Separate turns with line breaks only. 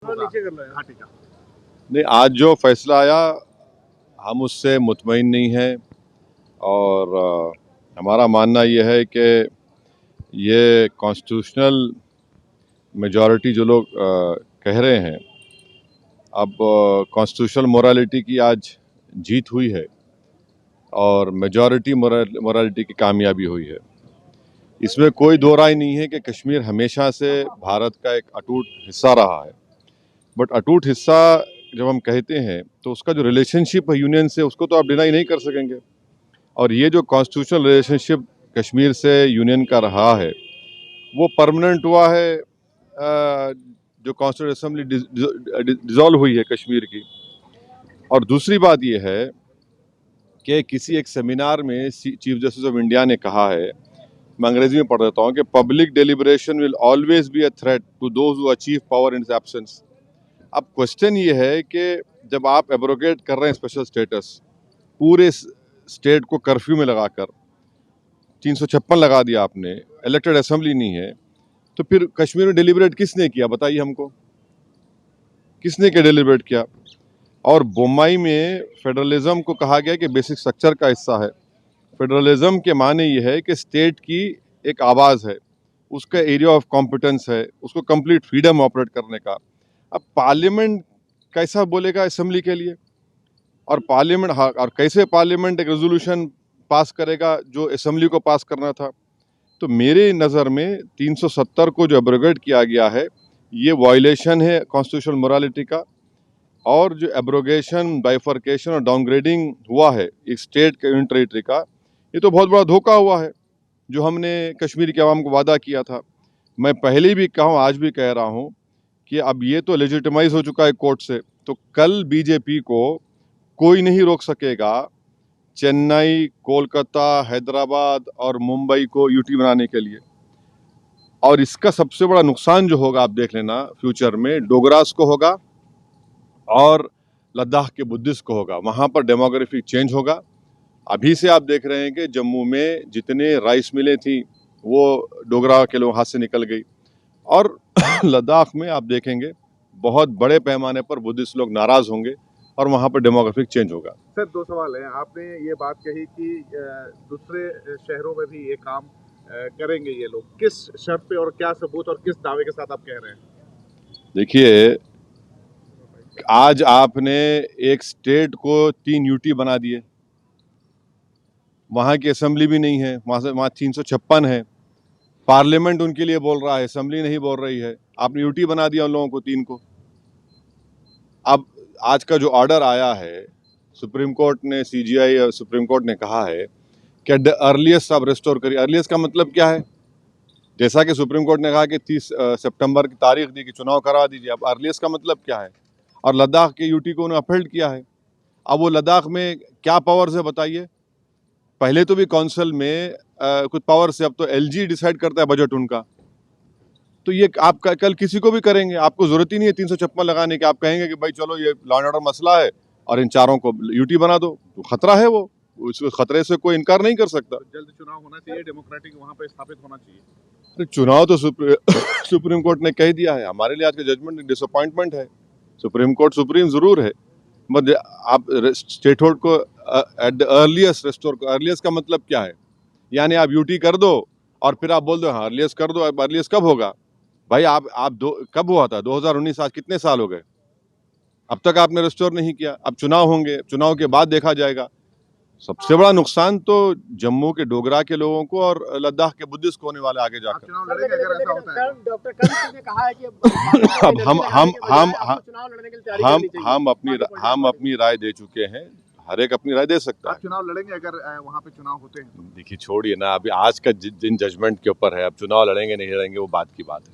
नीचे कर लो यार। हाँ ठीक है।
नहीं, आज जो फैसला आया हम उससे मुतमईन नहीं हैं और हमारा मानना ये है कि ये कॉन्स्टिट्यूशनल मेजॉरिटी जो लोग कह रहे हैं, अब कॉन्स्टिट्यूशनल मोरालिटी की आज जीत हुई है और मेजॉरिटी मोरालिटी की कामयाबी हुई है। इसमें कोई दो राय नहीं है कि कश्मीर हमेशा से भारत का एक अटूट हिस्सा रहा है। बट अटूट हिस्सा जब हम कहते हैं तो उसका जो रिलेशनशिप है यूनियन से, उसको तो आप डिनाई नहीं कर सकेंगे। और ये जो कॉन्स्टिट्यूशनल रिलेशनशिप कश्मीर से यूनियन का रहा है वो परमानेंट हुआ है जो कॉन्स्टिट्यूंट असेंबली डिसॉल्व हुई है कश्मीर की। और दूसरी बात ये है कि किसी एक सेमिनार में चीफ जस्टिस ऑफ इंडिया ने कहा है, मैं अंग्रेजी में पढ़ देता हूँ, कि public deliberation will always be a threat to those who achieve power in absence. अब क्वेश्चन ये है कि जब आप एब्रोगेट कर रहे हैं स्पेशल स्टेटस, पूरे स्टेट को कर्फ्यू में लगाकर 356 लगा दिया आपने, इलेक्टेड असेंबली नहीं है, तो फिर कश्मीर में डिलिबरेट किसने किया बताइए हमको, किसने क्या डिलिबरेट किया? और बोम्बई में फेडरलिज्म को कहा गया कि बेसिक स्ट्रक्चर का हिस्सा है। फेडरलिज्म के माने ये है कि स्टेट की एक आवाज़ है, उसका एरिया ऑफ कॉम्पिटेंस है, उसको कंप्लीट फ्रीडम ऑपरेट करने का। अब पार्लियामेंट कैसा बोलेगा असेंबली के लिए? और पार्लियामेंट और कैसे पार्लियामेंट एक रेजोल्यूशन पास करेगा जो असेंबली को पास करना था? तो मेरे नज़र में 370 को जो एब्रोगेट किया गया है ये वायलेशन है कॉन्स्टिट्यूशनल मोरालिटी का। और जो एब्रोगेशन, बाइफर्केशन और डाउनग्रेडिंग हुआ है एक स्टेट के यूनियन टेरिटरी का, ये तो बहुत बड़ा धोखा हुआ है जो हमने कश्मीर के अवाम को वादा किया था। मैं पहले भी कहा हूँ, आज भी कह रहा हूँ कि अब ये तो लेजिटिमाइज हो चुका है कोर्ट से, तो कल बीजेपी को कोई नहीं रोक सकेगा चेन्नई, कोलकाता, हैदराबाद और मुंबई को यूटी बनाने के लिए। और इसका सबसे बड़ा नुकसान जो होगा, आप देख लेना फ्यूचर में, डोगरास को होगा और लद्दाख के बुद्धिस्ट को होगा। वहाँ पर डेमोग्राफिक चेंज होगा। अभी से आप देख रहे हैं कि जम्मू में जितने राइस मिलें थी वो डोगरा के लोग हाथ से निकल गई। और लद्दाख में आप देखेंगे बहुत बड़े पैमाने पर बुद्धिस्ट लोग नाराज होंगे और वहाँ पर डेमोग्राफिक चेंज होगा।
सर दो सवाल हैं। आपने ये बात कही कि दूसरे शहरों में भी ये काम करेंगे ये लोग, किस शर्त पे और क्या सबूत और किस दावे के साथ आप कह रहे हैं?
देखिए, आज आपने एक स्टेट को 3 यूटी बना दिए, वहाँ की असेंबली भी नहीं है, वहाँ 356 है, पार्लियामेंट उनके लिए बोल रहा है, असेंबली नहीं बोल रही है। आपने यूटी बना दिया उन लोगों को 3 को। अब आज का जो ऑर्डर आया है सुप्रीम कोर्ट ने, सीजीआई और सुप्रीम कोर्ट ने कहा है कि एट द अर्लीस्ट आप रेस्टोर करिए। अर्लीस्ट का मतलब क्या है? जैसा कि सुप्रीम कोर्ट ने कहा कि 30 सितंबर की तारीख दी कि चुनाव करा दीजिए। अब अर्लीस्ट का मतलब क्या है? और लद्दाख के यूटी को उन्होंने अपहेल्ड किया है। अब वो लद्दाख में क्या पावर्स है बताइए? पहले तो भी काउंसिल में कुछ पावर्स है, अब तो एलजी डिसाइड करता है बजट उनका। तो ये आप कल किसी को भी करेंगे, आपको जरूरत ही नहीं है 356 लगाने की। आप कहेंगे कि भाई चलो ये लॉ एंड ऑर्डर मसला है और इन चारों को यूटी बना दो, तो खतरा है वो, उस खतरे से कोई इनकार नहीं कर सकता।
जल्द चुनाव होना चाहिए, डेमोक्रेटिक वहाँ पे स्थापित होना चाहिए।
तो चुनाव तो सुप्रीम कोर्ट ने कह दिया है। हमारे लिए आज का जजमेंट डिसअपॉइंटमेंट है। सुप्रीम कोर्ट सुप्रीम जरूर है, बट आप स्टेट होल्ड को एट द अर्लीस्ट रेस्टोर को। अर्लीस्ट का मतलब क्या है? यानी आप यूटी कर दो और फिर आप बोल दो हाँ अर्लीस्ट कर दो। अब अर्लीस्ट कब होगा भाई? आप कब हुआ था? 2019, आज कितने साल हो गए? अब तक आपने रेस्टोर नहीं किया। अब चुनाव होंगे, चुनाव के बाद देखा जाएगा। सबसे बड़ा नुकसान तो जम्मू के डोगरा के लोगों को और लद्दाख के बुद्धिस्ट को होने वाले आगे जाकर।
चुनाव लड़ेंगे अगर ऐसा होता है?
डॉक्टर करण ने कहा है कि
अब हम अपनी राय दे चुके हैं। हर एक अपनी राय दे सकता है।
आप चुनाव लड़ेंगे अगर वहाँ पे चुनाव होते हैं?
देखिए, छोड़िए ना, अभी आज का जिन जजमेंट के ऊपर है, अब चुनाव लड़ेंगे नहीं लड़ेंगे वो बात की बात है।